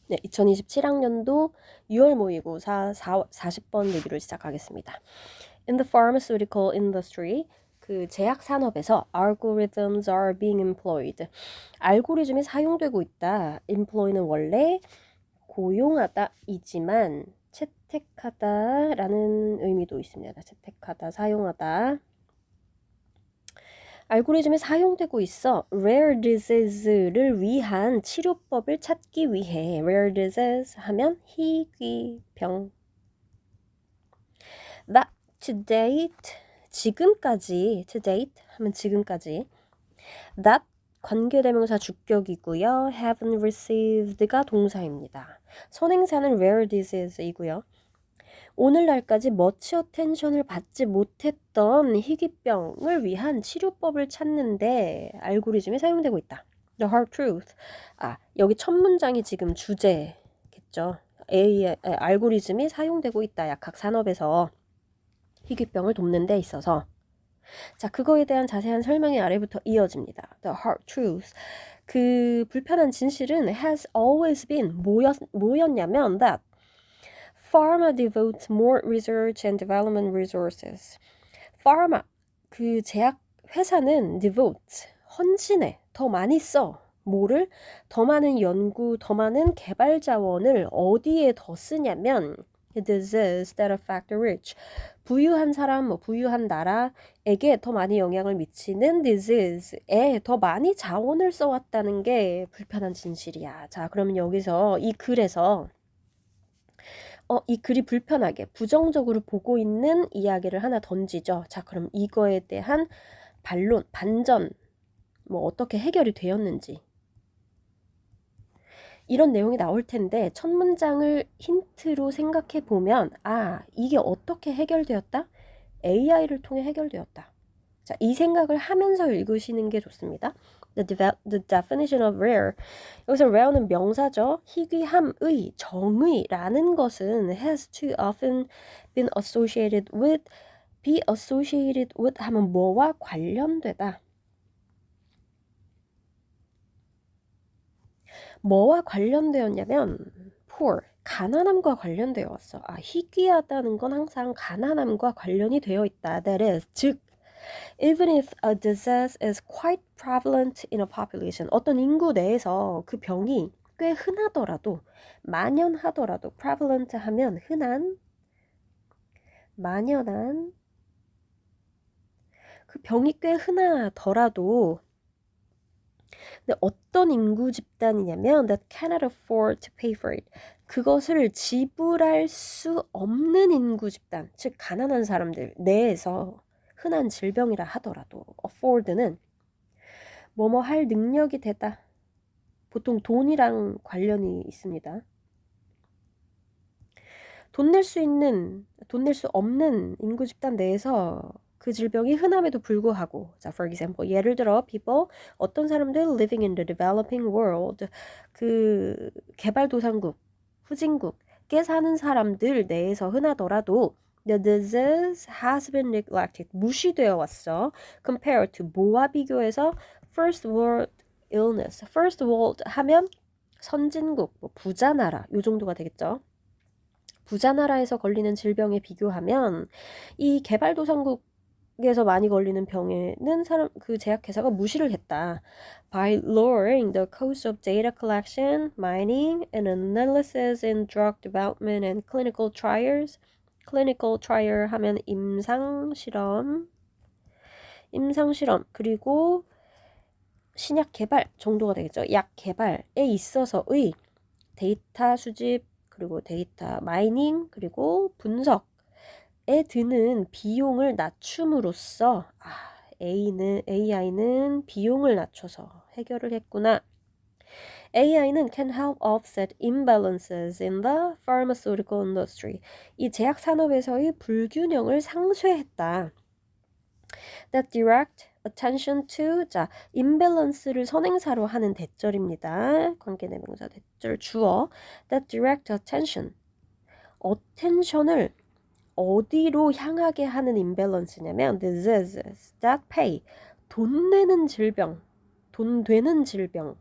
네, 2027학년도 6월 모의고사 40번 리뷰를 시작하겠습니다. In the pharmaceutical industry, 그 제약 산업에서 algorithms are being employed. 알고리즘이 사용되고 있다. employ는 원래 고용하다이지만 채택하다라는 의미도 있습니다. 채택하다, 사용하다. 알고리즘이 사용되고 있어 rare disease를 위한 치료법을 찾기 위해 rare disease 하면 희귀병. That to date 지금까지 to date 하면 지금까지 that 관계대명사 주격이고요. haven't received가 동사입니다. 선행사는 rare disease이고요. 오늘날까지 much attention을 받지 못했던 희귀병을 위한 치료법을 찾는데 알고리즘이 사용되고 있다. The hard truth. 여기 첫 문장이 지금 주제겠죠. 알고리즘이 사용되고 있다. 약학 산업에서 희귀병을 돕는 데 있어서. 자, 그거에 대한 자세한 설명이 아래부터 이어집니다. The hard truth. 그 불편한 진실은 has always been 뭐였냐면 that Pharma devotes more research and development resources. Pharma, 그 제약 회사는 devote, 헌신해, 더 많이 써. 뭐를? 더 많은 연구, 더 많은 개발 자원을 어디에 더 쓰냐면 disease that affect the rich. 부유한 사람, 부유한 나라에게 더 많이 영향을 미치는 disease에 더 많이 자원을 써왔다는 게 불편한 진실이야. 자, 그러면 여기서 이 글에서 이 글이 불편하게 부정적으로 보고 있는 이야기를 하나 던지죠. 자, 그럼 이거에 대한 반론, 반전, 어떻게 해결이 되었는지 이런 내용이 나올 텐데 첫 문장을 힌트로 생각해 보면 이게 어떻게 해결되었다? AI를 통해 해결되었다. 자, 이 생각을 하면서 읽으시는 게 좋습니다. The definition of rare. 여기서 rare는 명사죠. 희귀함의, 정의라는 것은 has too often been associated with, be associated with 하면 뭐와 관련되다. 뭐와 관련되었냐면 poor, 가난함과 관련되어 왔어. 희귀하다는 건 항상 가난함과 관련이 되어 있다. That is, 즉 Even if a disease is quite prevalent in a population, 어떤 인구 내에서 그 병이 꽤 흔하더라도, 만연하더라도, prevalent 하면 흔한, 만연한, 그 병이 꽤 흔하더라도, 근데 어떤 인구 집단이냐면 that cannot afford to pay for it. 그것을 지불할 수 없는 인구 집단, 즉 가난한 사람들 내에서 흔한 질병이라 하더라도 afford는 뭐뭐 할 능력이 되다. 보통 돈이랑 관련이 있습니다. 돈 낼 수 있는, 돈 낼 수 없는 인구 집단 내에서 그 질병이 흔함에도 불구하고 자, for example, 예를 들어 people, 어떤 사람들 living in the developing world, 그 개발도상국, 후진국에 사는 사람들 내에서 흔하더라도 the disease has been neglected, 무시되어 왔어. compared to 뭐와 비교해서 first world illness, first world 하면 선진국, 부자 나라 요 정도가 되겠죠. 부자 나라에서 걸리는 질병에 비교하면 이 개발도상국에서 많이 걸리는 병에는 그 제약회사가 무시를 했다. By lowering the cost of data collection, mining, and analysis in drug development and clinical trials. clinical trial 하면 임상실험, 그리고 신약 개발 정도가 되겠죠. 약 개발에 있어서의 데이터 수집, 그리고 데이터 마이닝, 그리고 분석에 드는 비용을 낮춤으로써 AI는 비용을 낮춰서 해결을 했구나. AI는 can help offset imbalances in the pharmaceutical industry. 이 제약 산업에서의 불균형을 상쇄했다. That direct attention to, 자, imbalance를 선행사로 하는 대절입니다. 관계대명사 대절 주어. That direct attention, attention을 어디로 향하게 하는 imbalance냐면 diseases that pay, 돈 내는 질병, 돈 되는 질병에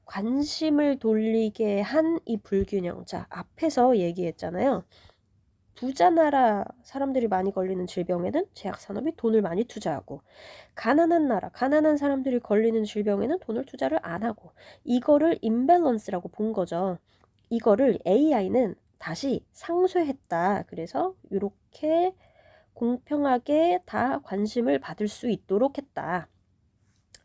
관심을 돌리게 한 이 불균형. 자, 앞에서 얘기했잖아요. 부자 나라 사람들이 많이 걸리는 질병에는 제약산업이 돈을 많이 투자하고, 가난한 나라, 가난한 사람들이 걸리는 질병에는 돈을 투자를 안 하고, 이거를 임밸런스라고 본 거죠. 이거를 AI는 다시 상쇄했다. 그래서 이렇게 공평하게 다 관심을 받을 수 있도록 했다.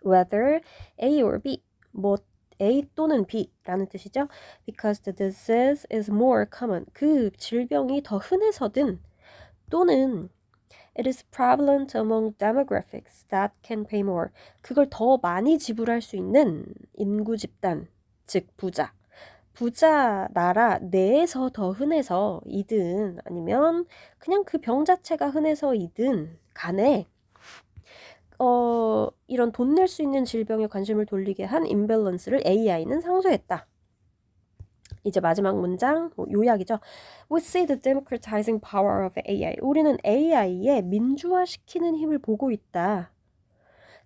Whether A or B, 뭐 A 또는 B라는 뜻이죠. Because the disease is more common. 그 질병이 더 흔해서든, 또는 it is prevalent among demographics that can pay more. 그걸 더 많이 지불할 수 있는 인구 집단, 즉 부자. 부자 나라 내에서 더 흔해서 이든 아니면 그냥 그 병 자체가 흔해서 이든 간에 이런 돈 낼 수 있는 질병에 관심을 돌리게 한 임밸런스를 AI는 상쇄했다. 이제 마지막 문장, 요약이죠. We see the democratizing power of AI. 우리는 AI의 민주화시키는 힘을 보고 있다.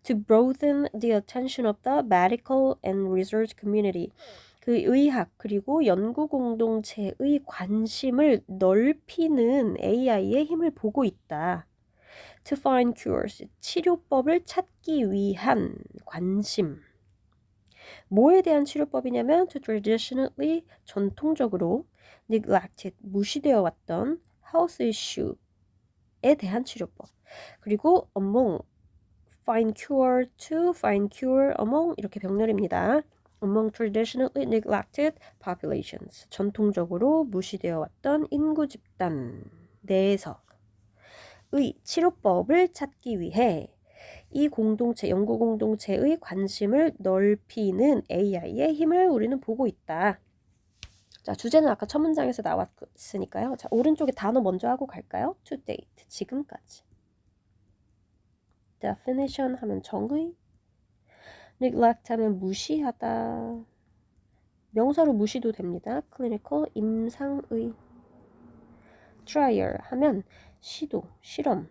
To broaden the attention of the medical and research community. 그 의학 그리고 연구 공동체의 관심을 넓히는 AI의 힘을 보고 있다. To find cures. 치료법을 찾기 위한 관심. 뭐에 대한 치료법이냐면 to traditionally, 전통적으로 neglected, 무시되어 왔던 health issue에 대한 치료법. 그리고 among, find cure, to find cure, among 이렇게 병렬입니다. among traditionally neglected populations, 전통적으로 무시되어 왔던 인구 집단 내에서의 치료법을 찾기 위해 이 공동체, 연구 공동체의 관심을 넓히는 AI의 힘을 우리는 보고 있다. 자, 주제는 아까 첫 문장에서 나왔으니까요. 자, 오른쪽에 단어 먼저 하고 갈까요? To date, 지금까지. Definition 하면 정의, neglect 하면 무시하다, 명사로 무시도 됩니다. clinical, 임상의, trial 하면 시도, 실험.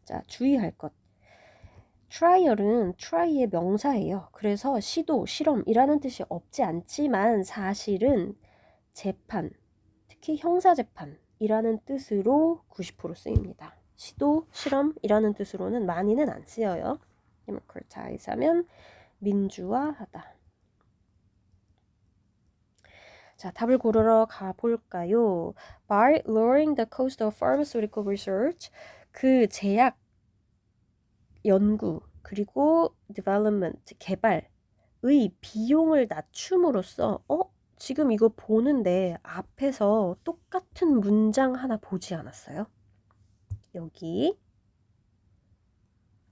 자, 주의할 것. trial은 try의 명사예요. 그래서 시도, 실험이라는 뜻이 없지 않지만 사실은 재판, 특히 형사재판이라는 뜻으로 90% 쓰입니다. 시도, 실험이라는 뜻으로는 많이는 안 쓰여요. democratize 하면 민주화하다. 자, 답을 고르러 가볼까요? By lowering the cost of pharmaceutical research, 그 제약 연구 그리고 development, 개발의 비용을 낮춤으로써 지금 이거 보는데 앞에서 똑같은 문장 하나 보지 않았어요? 여기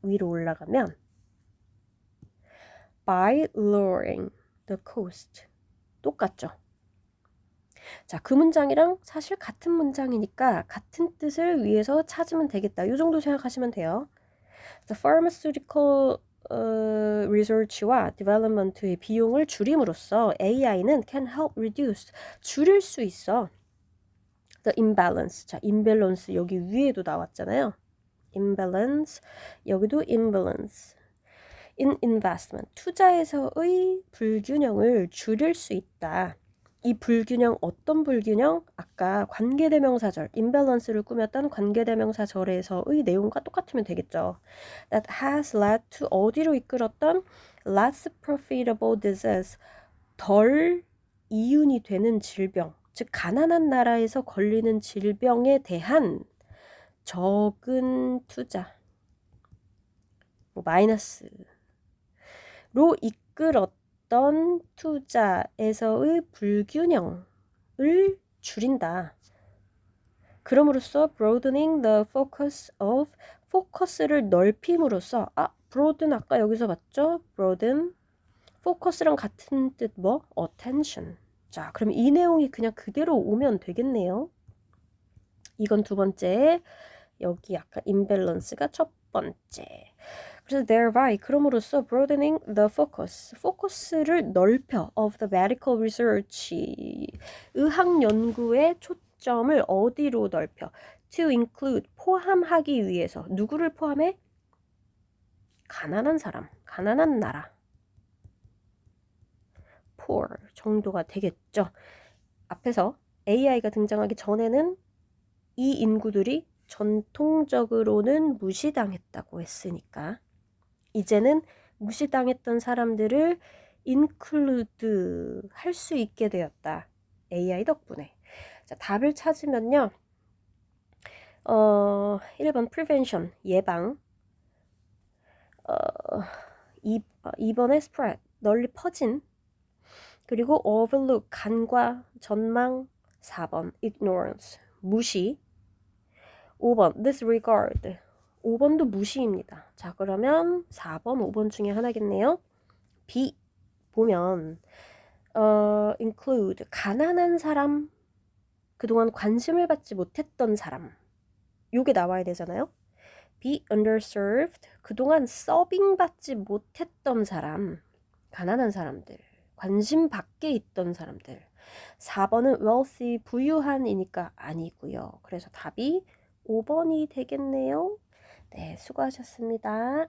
위로 올라가면 by lowering the cost 똑같죠? 자, 그 문장이랑 사실 같은 문장이니까 같은 뜻을 위해서 찾으면 되겠다. 이 정도 생각하시면 돼요. The pharmaceutical research와 development의 비용을 줄임으로써 AI는 can help reduce, 줄일 수 있어. The imbalance, 자, imbalance 여기 위에도 나왔잖아요. imbalance, 여기도 imbalance. In investment, 투자에서의 불균형을 줄일 수 있다. 이 불균형, 어떤 불균형? 아까 관계대명사절, imbalance를 꾸몄던 관계대명사절에서의 내용과 똑같으면 되겠죠. That has led to, 어디로 이끌었던 less profitable disease, 덜 이윤이 되는 질병, 즉 가난한 나라에서 걸리는 질병에 대한 적은 투자, 마이너스로 이끌었던 투자에서의 불균형을 줄인다. 그럼으로써 broadening the focus of, 포커스를 넓힘으로써, broaden 아까 여기서 봤죠? broaden, focus랑 같은 뜻 뭐? attention. 자, 그럼 이 내용이 그냥 그대로 오면 되겠네요. 이건 두 번째, 여기 아까 imbalance가 첫 번째. 그래서 thereby, 그럼으로써 broadening the focus, 포커스를 넓혀 of the medical research, 의학 연구의 초점을 어디로 넓혀? to include, 포함하기 위해서. 누구를 포함해? 가난한 사람, 가난한 나라. poor 정도가 되겠죠. 앞에서 AI가 등장하기 전에는 이 인구들이 전통적으로는 무시당했다고 했으니까 이제는 무시당했던 사람들을 include 할 수 있게 되었다. AI 덕분에. 자, 답을 찾으면요. 1번 prevention, 예방. 2번에 spread, 널리 퍼진. 그리고 overlook, 간과 전망. 4번 ignorance, 무시. 5번 disregard, 5번도 무시입니다. 자, 그러면 4번, 5번 중에 하나겠네요. B 보면 include, 가난한 사람, 그동안 관심을 받지 못했던 사람, 요게 나와야 되잖아요. be underserved, 그동안 서빙 받지 못했던 사람, 가난한 사람들, 관심 밖에 있던 사람들. 4번은 wealthy, 부유한이니까 아니고요. 그래서 답이 5번이 되겠네요. 네, 수고하셨습니다.